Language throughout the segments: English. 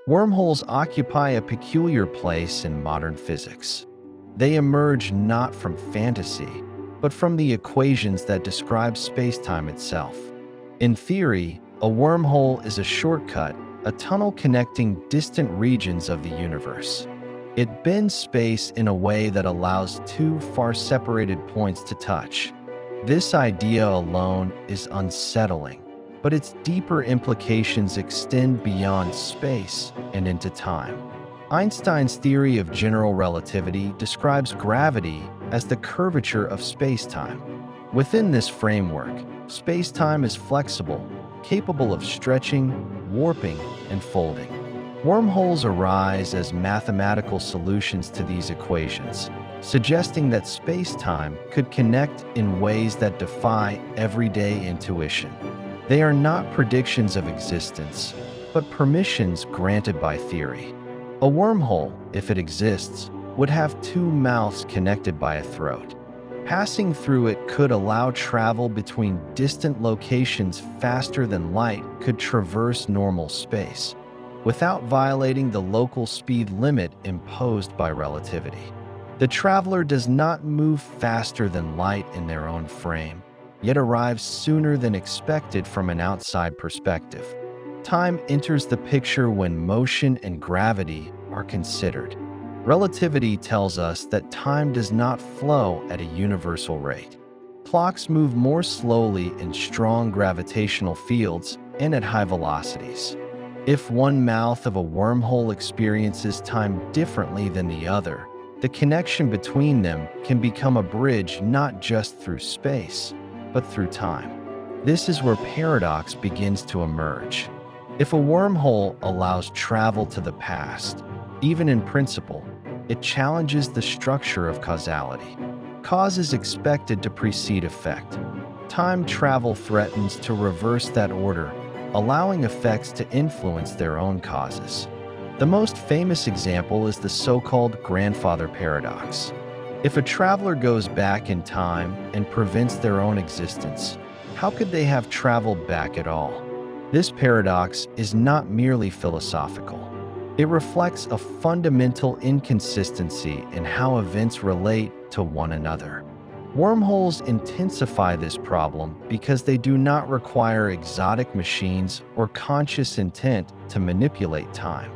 Wormholes occupy a peculiar place in modern physics. They emerge not from fantasy, but from the equations that describe spacetime itself. In theory, a wormhole is a shortcut, a tunnel connecting distant regions of the universe. It bends space in a way that allows two far-separated points to touch. This idea alone is unsettling, but its deeper implications extend beyond space and into time. Einstein's theory of general relativity describes gravity as the curvature of spacetime. Within this framework, spacetime is flexible, capable of stretching, warping, and folding. Wormholes arise as mathematical solutions to these equations, suggesting that spacetime could connect in ways that defy everyday intuition. They are not predictions of existence, but permissions granted by theory. A wormhole, if it exists, would have two mouths connected by a throat. Passing through it could allow travel between distant locations faster than light could traverse normal space, without violating the local speed limit imposed by relativity. The traveler does not move faster than light in their own frame, yet arrives sooner than expected from an outside perspective. Time enters the picture when motion and gravity are considered. Relativity tells us that time does not flow at a universal rate. Clocks move more slowly in strong gravitational fields and at high velocities. If one mouth of a wormhole experiences time differently than the other, the connection between them can become a bridge not just through space, but through time. This is where paradox begins to emerge. If a wormhole allows travel to the past, even in principle, it challenges the structure of causality. Cause is expected to precede effect. Time travel threatens to reverse that order, allowing effects to influence their own causes. The most famous example is the so-called grandfather paradox. If a traveler goes back in time and prevents their own existence, how could they have traveled back at all? This paradox is not merely philosophical. It reflects a fundamental inconsistency in how events relate to one another. Wormholes intensify this problem because they do not require exotic machines or conscious intent to manipulate time.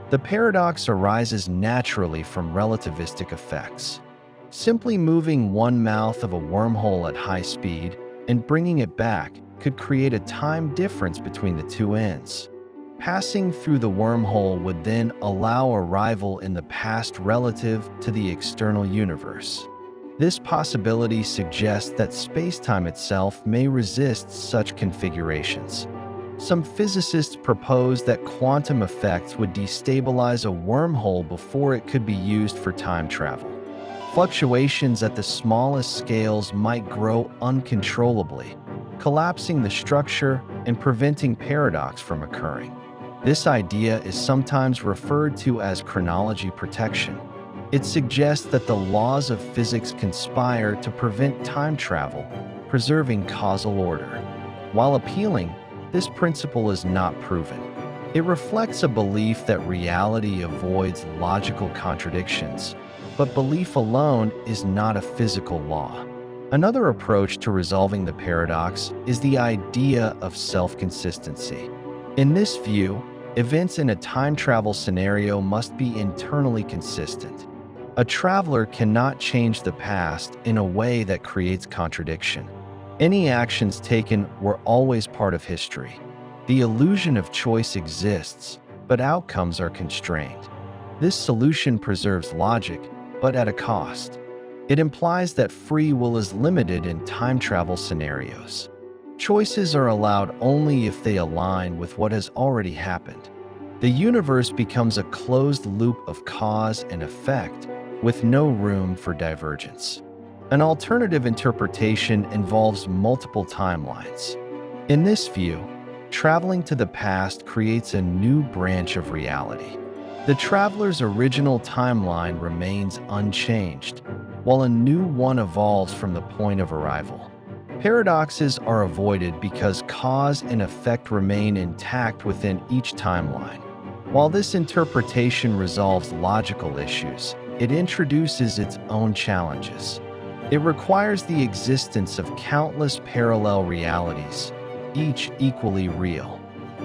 The paradox arises naturally from relativistic effects. Simply moving one mouth of a wormhole at high speed and bringing it back could create a time difference between the two ends. Passing through the wormhole would then allow arrival in the past relative to the external universe. This possibility suggests that spacetime itself may resist such configurations. Some physicists propose that quantum effects would destabilize a wormhole before it could be used for time travel. Fluctuations at the smallest scales might grow uncontrollably, collapsing the structure and preventing paradox from occurring. This idea is sometimes referred to as chronology protection. It suggests that the laws of physics conspire to prevent time travel, preserving causal order. While appealing, this principle is not proven. It reflects a belief that reality avoids logical contradictions, but belief alone is not a physical law. Another approach to resolving the paradox is the idea of self-consistency. In this view, events in a time travel scenario must be internally consistent. A traveler cannot change the past in a way that creates contradiction. Any actions taken were always part of history. The illusion of choice exists, but outcomes are constrained. This solution preserves logic, but at a cost. It implies that free will is limited in time travel scenarios. Choices are allowed only if they align with what has already happened. The universe becomes a closed loop of cause and effect, with no room for divergence. An alternative interpretation involves multiple timelines. In this view, traveling to the past creates a new branch of reality. The traveler's original timeline remains unchanged, while a new one evolves from the point of arrival. Paradoxes are avoided because cause and effect remain intact within each timeline. While this interpretation resolves logical issues, it introduces its own challenges. It requires the existence of countless parallel realities, each equally real.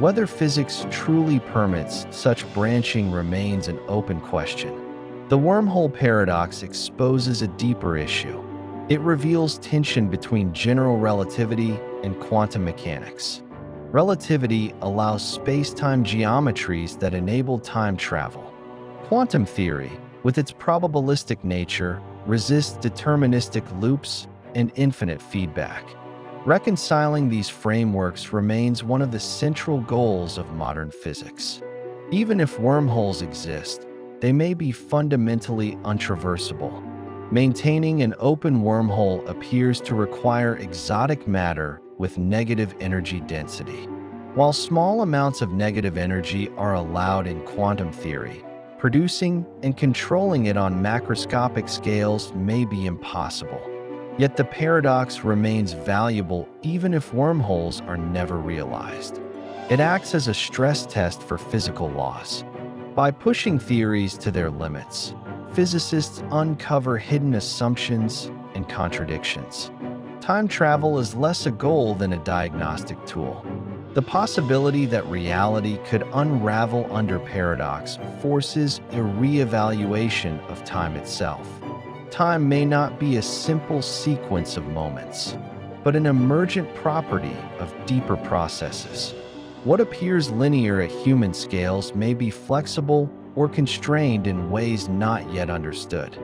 Whether physics truly permits such branching remains an open question. The wormhole paradox exposes a deeper issue. It reveals tension between general relativity and quantum mechanics. Relativity allows space-time geometries that enable time travel. Quantum theory, with its probabilistic nature, resists deterministic loops and infinite feedback. Reconciling these frameworks remains one of the central goals of modern physics. Even if wormholes exist, they may be fundamentally untraversable. Maintaining an open wormhole appears to require exotic matter with negative energy density. While small amounts of negative energy are allowed in quantum theory, producing and controlling it on macroscopic scales may be impossible. Yet the paradox remains valuable even if wormholes are never realized. It acts as a stress test for physical laws. By pushing theories to their limits, physicists uncover hidden assumptions and contradictions. Time travel is less a goal than a diagnostic tool. The possibility that reality could unravel under paradox forces a re-evaluation of time itself. Time may not be a simple sequence of moments, but an emergent property of deeper processes. What appears linear at human scales may be flexible or constrained in ways not yet understood.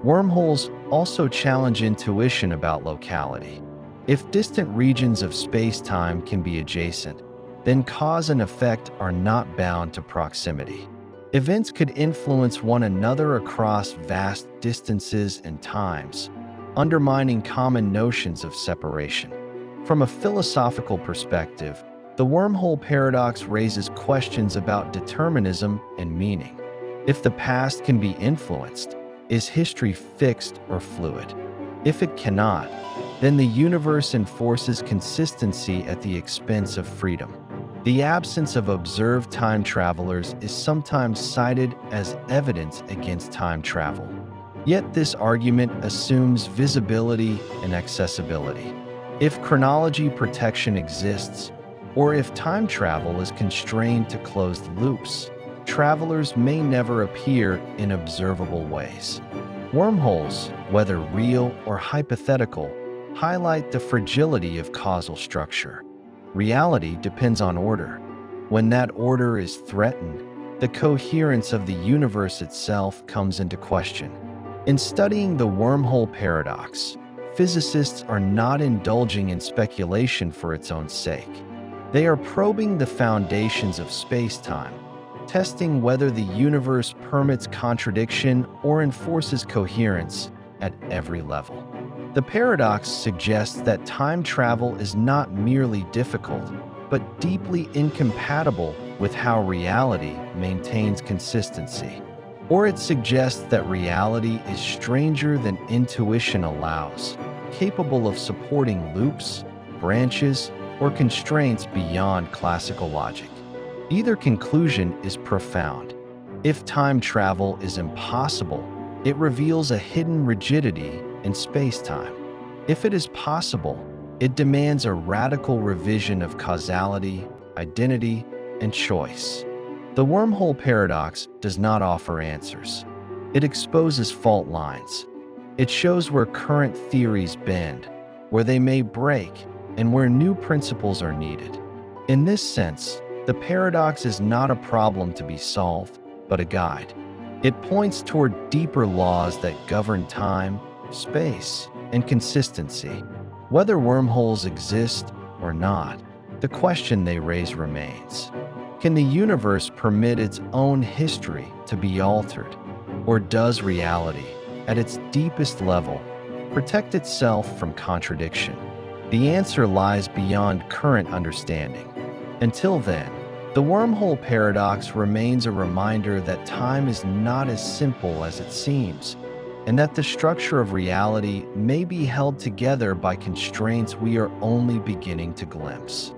Wormholes also challenge intuition about locality. If distant regions of space-time can be adjacent, then cause and effect are not bound to proximity. Events could influence one another across vast distances and times, undermining common notions of separation. From a philosophical perspective, the wormhole paradox raises questions about determinism and meaning. If the past can be influenced, is history fixed or fluid? If it cannot, then the universe enforces consistency at the expense of freedom. The absence of observed time travelers is sometimes cited as evidence against time travel. Yet this argument assumes visibility and accessibility. If chronology protection exists, or if time travel is constrained to closed loops, travelers may never appear in observable ways. Wormholes, whether real or hypothetical, highlight the fragility of causal structure. Reality depends on order. When that order is threatened, the coherence of the universe itself comes into question. In studying the wormhole paradox, physicists are not indulging in speculation for its own sake. They are probing the foundations of space-time, testing whether the universe permits contradiction or enforces coherence at every level. The paradox suggests that time travel is not merely difficult, but deeply incompatible with how reality maintains consistency. Or it suggests that reality is stranger than intuition allows, capable of supporting loops, branches, or constraints beyond classical logic. Either conclusion is profound. If time travel is impossible, it reveals a hidden rigidity in space-time. If it is possible, it demands a radical revision of causality, identity, and choice. The wormhole paradox does not offer answers. It exposes fault lines. It shows where current theories bend, where they may break, and where new principles are needed. In this sense, the paradox is not a problem to be solved, but a guide. It points toward deeper laws that govern time, space, and consistency. Whether wormholes exist or not, the question they raise remains. Can the universe permit its own history to be altered? Or does reality, at its deepest level, protect itself from contradiction? The answer lies beyond current understanding. Until then, the wormhole paradox remains a reminder that time is not as simple as it seems, and that the structure of reality may be held together by constraints we are only beginning to glimpse.